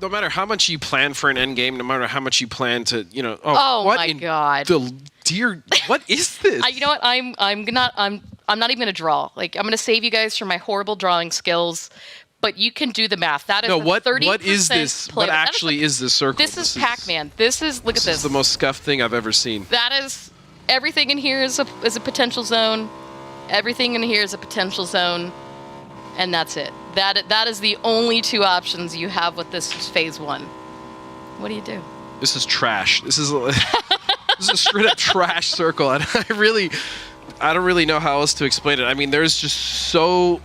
no matter how much you plan for an end game, no matter how much you plan to, you know, Oh what my in God. the dear, what is this? You know what? I'm not even gonna draw. Like I'm gonna save you guys from my horrible drawing skills. But you can do the math. That is no, a what 30% is this? What actually is this circle? This is Pac-Man. This is look at this. This is the most scuffed thing I've ever seen. That is everything in here is a potential zone. Everything in here is a potential zone, and that's it. That is the only two options you have with this phase 1. What do you do? This is trash. This is a straight up trash circle, and I don't really know how else to explain it. I mean, there's just so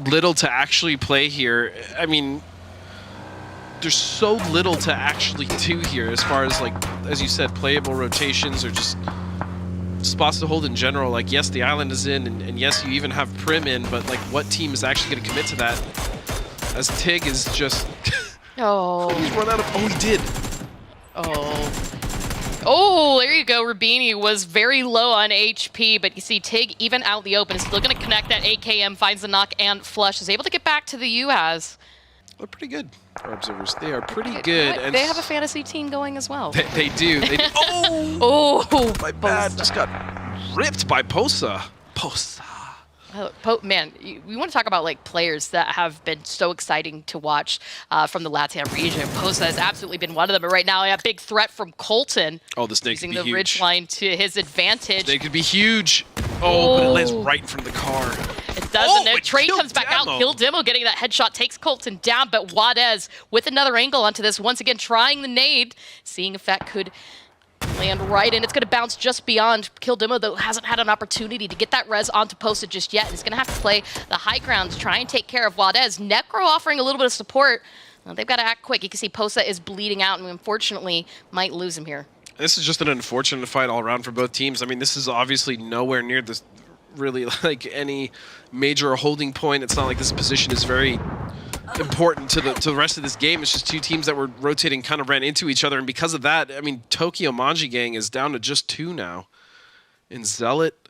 little to actually play here. I mean, there's so little to actually do here as far as, like, as you said, playable rotations or just spots to hold in general. Like, yes, the island is in, and yes, you even have Prim in, but, like, what team is actually going to commit to that? As Tig is just... Oh. He's run out of... Oh, he did. Oh, there you go. Rubini was very low on HP, but you see Tig, even out in the open, is still going to connect that AKM, finds the knock and flush, is able to get back to the UAS. They're pretty good, our observers. They are pretty good. And they have a fantasy team going as well. They do. They do. Oh, my bad. Just got ripped by Posa. Man, we want to talk about like players that have been so exciting to watch from the LATAM region. Posa has absolutely been one of them. But right now, a big threat from Colton. Oh, the snake could be huge. Using the ridge line to his advantage. Snake could be huge. Oh, but it lands right in front of the car. It doesn't. Oh, Trey comes back out. Kill Demo getting that headshot, takes Colton down. But Wadez with another angle onto this. Once again, trying the nade, seeing if that could land right in. It's going to bounce just beyond. Kill Demo, though, hasn't had an opportunity to get that res onto Posa just yet. He's going to have to play the high ground to try and take care of Wadez. Necro offering a little bit of support. They've got to act quick. You can see Posa is bleeding out and unfortunately might lose him here. This is just an unfortunate fight all around for both teams. I mean, this is obviously nowhere near this really like any major holding point. It's not like this position is very important to the rest of this game. It's just two teams that were rotating kind of ran into each other, and because of that, I mean, Tokyo Manji Gang is down to just 2 now. In Zealot,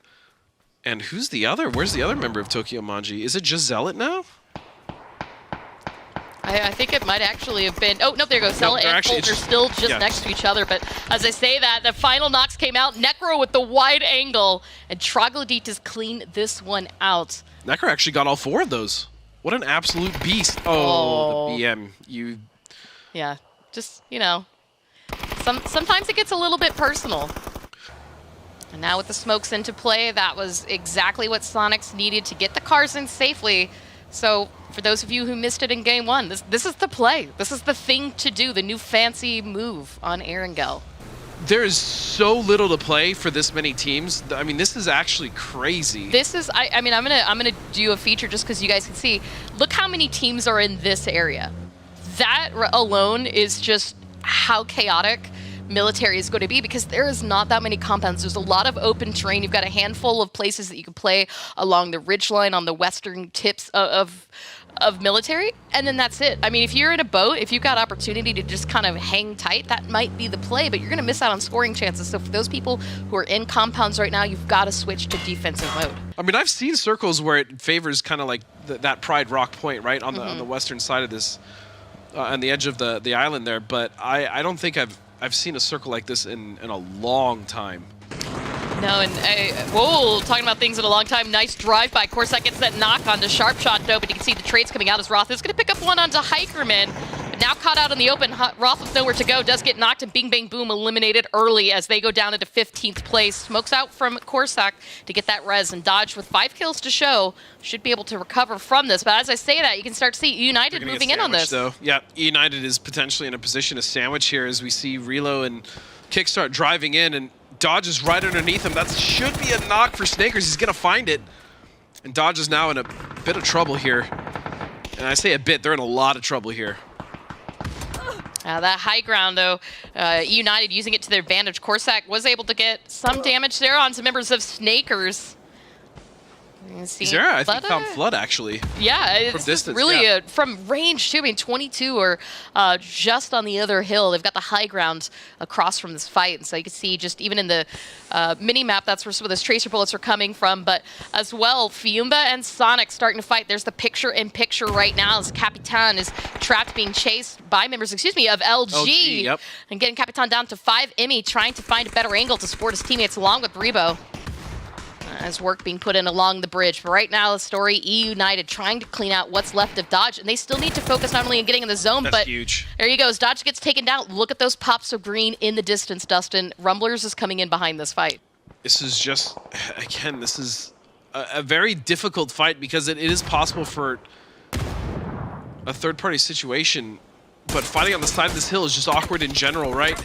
and who's the other? Where's the other member of Tokyo Manji? Is it just Zealot now? I think it might actually have been... Oh, no, there goes. Zealot and Colton are still just next to each other. But as I say that, the final knocks came out. Necro with the wide angle. And Troglodytes cleaned this one out. Necro actually got all 4 of those. What an absolute beast. Oh, the BM. Yeah, just, you know, sometimes it gets a little bit personal. And now with the smokes into play, that was exactly what Sonics needed to get the cars in safely. So for those of you who missed it in game 1, this is the play. This is the thing to do, the new fancy move on Erangel. There is so little to play for this many teams. I mean, this is actually crazy. This is, I mean, I'm gonna do a feature just because you guys can see. Look how many teams are in this area. That alone is just how chaotic military is going to be, because there is not that many compounds. There's a lot of open terrain. You've got a handful of places that you can play along the ridgeline on the western tips of military, and then that's it. I mean, if you're in a boat, if you've got opportunity to just kind of hang tight, that might be the play, but you're going to miss out on scoring chances. So for those people who are in compounds right now, you've got to switch to defensive mode. I mean, I've seen circles where it favors kind of like that Pride Rock point, right, on the western side of this, on the edge of the island there, but I don't think I've seen a circle like this in a long time. No, and whoa, talking about things in a long time. Nice drive by Corsac, gets that knock onto Sharpshot though, but you can see the trades coming out as Roth is going to pick up one onto Hikerman. But now caught out in the open, Roth with nowhere to go, does get knocked, and bing bang boom eliminated early as they go down into 15th place. Smokes out from Corsac to get that res, and Dodge with 5 kills to show should be able to recover from this. But as I say that, you can start to see United moving in on this. Though. Yeah, United is potentially in a position to sandwich here as we see Relo and Kickstart driving in, and Dodge is right underneath him. That should be a knock for Snakers. He's going to find it. And Dodge is now in a bit of trouble here. And I say a bit, they're in a lot of trouble here. That high ground, though, United using it to their advantage. Corsac was able to get some damage there on some members of Snakers. Zera, I think, found Flood, actually. Yeah, it's distance, really from range, too. I mean, 22 are just on the other hill. They've got the high ground across from this fight. And so you can see just even in the mini-map, that's where some of those tracer bullets are coming from. But as well, Fiumba and Sonic starting to fight. There's the picture-in-picture right now as Capitan is trapped being chased by members, of LG. Yep. And getting Capitan down to 5. Emmy trying to find a better angle to support his teammates along with Rebo. As work being put in along the bridge. But right now, the story, E United trying to clean out what's left of Dodge. And they still need to focus not only on getting in the zone, That's but huge. There you go. As Dodge gets taken down, look at those pops of green in the distance, Dustin. Rumblers is coming in behind this fight. This is just, again, this is a very difficult fight because it is possible for a third-party situation. But fighting on the side of this hill is just awkward in general, right?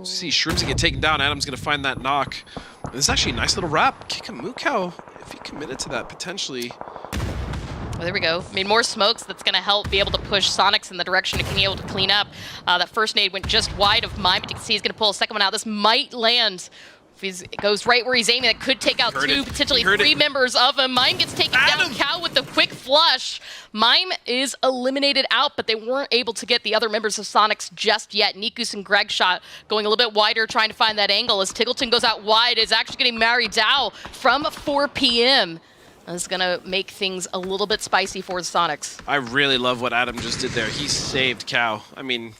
See, Shroom's gonna get taken down. Adam's gonna find that knock. This is actually a nice little wrap. Kikamukau, if he committed to that, potentially. Well, there we go. I mean, more smokes that's going to help be able to push Sonics in the direction of being able to clean up. That first nade went just wide of Mime, but you can see he's going to pull a second one out. This might land. If he goes right where he's aiming, that could take out two, potentially three members of him. Mime gets taken down. Cow with the quick flush. Mime is eliminated out, but they weren't able to get the other members of Sonics just yet. Nikus and Greg shot going a little bit wider, trying to find that angle. As Tiggleton goes out wide, is actually getting Mary Dow from 4 p.m. That's going to make things a little bit spicy for the Sonics. I really love what Adam just did there. He saved Cow. I mean,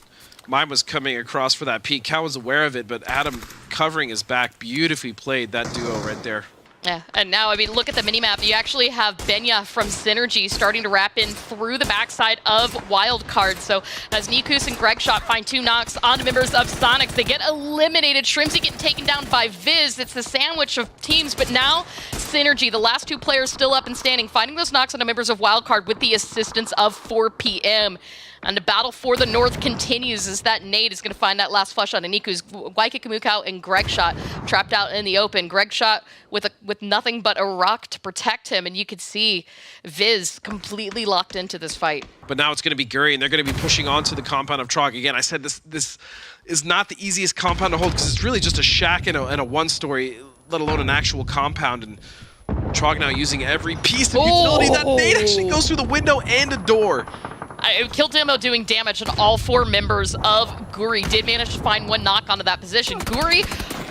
Mime was coming across for that peek. Cow was aware of it, but Adam covering his back, beautifully played that duo right there. Yeah, and now, I mean, look at the minimap. You actually have Benya from Synergy starting to wrap in through the backside of Wildcard. So as Nikus and Greg Shot find 2 knocks onto members of Sonics, they get eliminated. Shrimsy getting taken down by Viz. It's the sandwich of teams, but now Synergy, the last 2 players still up and standing, finding those knocks onto members of Wildcard with the assistance of 4 p.m. And the battle for the North continues as that nade is going to find that last flush on Aniku's. Waika Kamukau and Greg Shot trapped out in the open. Greg Shot with nothing but a rock to protect him, and you could see Viz completely locked into this fight. But now it's going to be Guri, and they're going to be pushing onto the compound of Trog. Again, I said this is not the easiest compound to hold because it's really just a shack and a one-story, let alone an actual compound. And Trog now using every piece of utility. That nade actually goes through the window and a door. Kill Demo doing damage on all 4 members of Guri. Did manage to find 1 knock onto that position. Guri,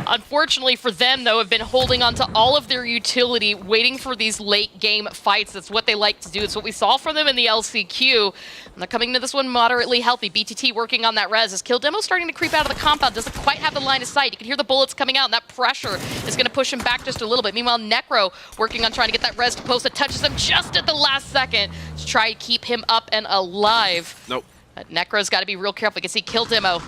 unfortunately for them, though, have been holding on to all of their utility, waiting for these late-game fights. That's what they like to do. It's what we saw from them in the LCQ. And they're coming into this one moderately healthy. BTT working on that res. As Kill Demo starting to creep out of the compound, doesn't quite have the line of sight. You can hear the bullets coming out, and that pressure is going to push him back just a little bit. Meanwhile, Necro working on trying to get that res to post. It touches him just at the last second to try to keep him up and alive. Nope. But Necro's got to be real careful. You can see Kill Demo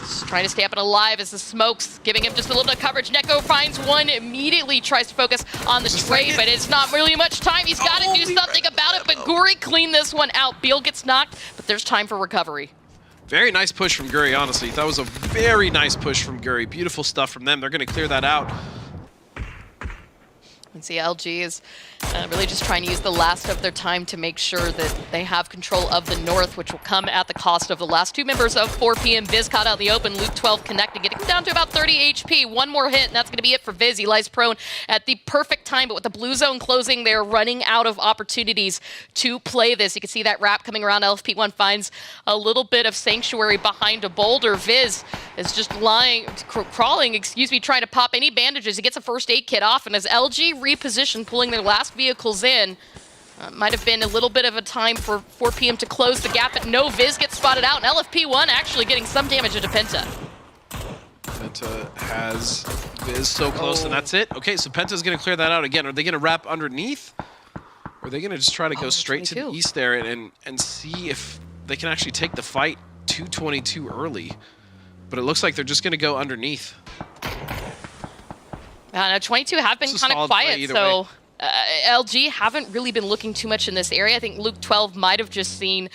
just trying to stay up and alive as the smokes giving him just a little bit of coverage. Necro finds one, immediately tries to focus on the trade, but it's not really much time. He's got to do something about it, but Guri cleaned this one out. Beal gets knocked, but there's time for recovery. Very nice push from Guri, honestly. That was a very nice push from Guri. Beautiful stuff from them. They're going to clear that out. And see, LG is really just trying to use the last of their time to make sure that they have control of the North, which will come at the cost of the last 2 members of 4 p.m. Viz caught out in the open, Luke 12 connecting, getting him down to about 30 HP. 1 more hit, and that's going to be it for Viz. He lies prone at the perfect time, but with the blue zone closing, they're running out of opportunities to play this. You can see that wrap coming around. LFP1 finds a little bit of sanctuary behind a boulder. Viz is just crawling, trying to pop any bandages. He gets a first aid kit off, and as LG reposition, pulling their last vehicles in. Might have been a little bit of a time for 4 p.m. to close the gap, but no, Viz gets spotted out, and LFP1 actually getting some damage into Penta. Penta has Viz so close, and that's it. Okay, so Penta's going to clear that out again. Are they going to wrap underneath? Or are they going to just try to go straight to the east there and see if they can actually take the fight to 22 early? But it looks like they're just going to go underneath. No, 22 have been kind of quiet, so LG haven't really been looking too much in this area. I think Luke 12 might have just seen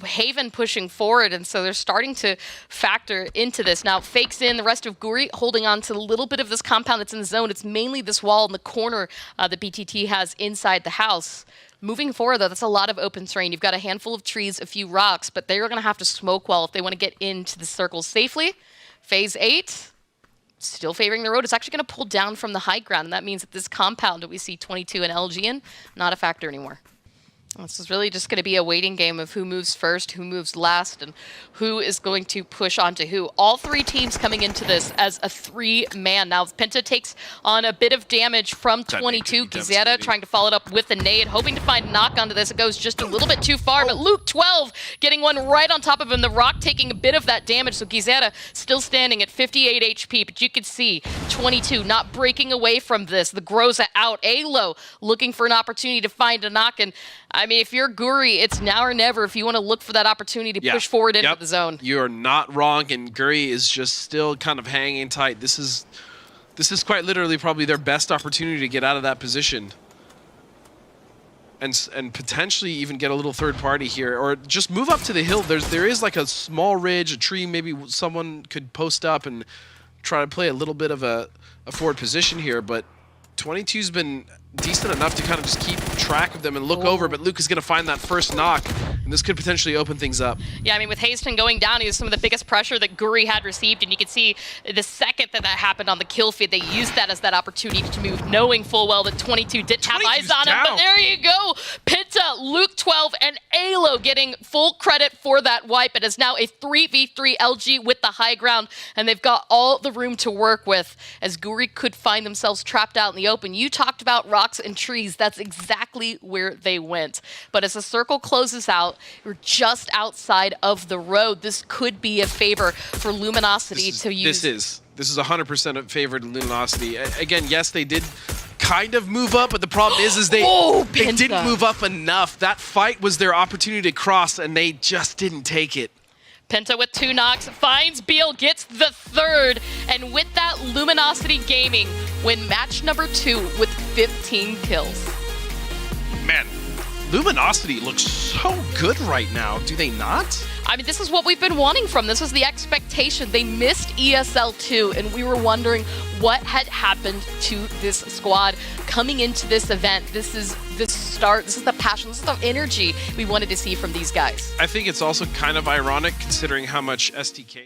Haven pushing forward, and so they're starting to factor into this. Now, fakes in the rest of Guri, holding on to a little bit of this compound that's in the zone. It's mainly this wall in the corner that BTT has inside the house. Moving forward, though, that's a lot of open terrain. You've got a handful of trees, a few rocks, but they're going to have to smoke well if they want to get into the circles safely. Phase 8. still favoring the road. It's actually going to pull down from the high ground, and that means that this compound that we see 22 and LG in, not a factor anymore. This is really just going to be a waiting game of who moves first, who moves last, and who is going to push onto who. All three teams coming into this as a 3-man. Now, Penta takes on a bit of damage from 22. Gizeta trying to follow it up with a nade, hoping to find a knock onto this. It goes just a little bit too far, but Luke 12 getting one right on top of him. The Rock taking a bit of that damage, so Gizeta still standing at 58 HP, but you can see 22 not breaking away from this. The Groza out. Alo looking for an opportunity to find a knock, and I mean, if you're Guri, it's now or never if you want to look for that opportunity to push forward into the zone. You're not wrong, and Guri is just still kind of hanging tight. This is quite literally probably their best opportunity to get out of that position. And potentially even get a little third party here, or just move up to the hill. There is like a small ridge, a tree, maybe someone could post up and try to play a little bit of a forward position here, but 22's been decent enough to kind of just keep track of them and look over, but Luke is going to find that first knock, and this could potentially open things up. Yeah, I mean, with Haston going down, he was some of the biggest pressure that Guri had received, and you can see the second that happened on the kill feed, they used that as that opportunity to move, knowing full well that 22 didn't have eyes on him, but there you go! Penta, Luke 12, and Alo getting full credit for that wipe. It is now a 3v3 LG with the high ground, and they've got all the room to work with, as Guri could find themselves trapped out in the open. You talked about rocks and trees. That's exactly where they went. But as the circle closes out, we're just outside of the road. This could be a favor for Luminosity to use. This is 100% a favor to Luminosity. Again, yes, they did kind of move up, but the problem is they didn't move up enough. That fight was their opportunity to cross, and they just didn't take it. Penta with 2 knocks, finds Beal, gets the 3rd, and with that, Luminosity Gaming win match number 2 with 15 kills. Man, Luminosity looks so good right now, do they not? I mean, this is what we've been wanting from. This was the expectation. They missed ESL 2, and we were wondering what had happened to this squad coming into this event. This is the start. This is the passion. This is the energy we wanted to see from these guys. I think it's also kind of ironic considering how much STK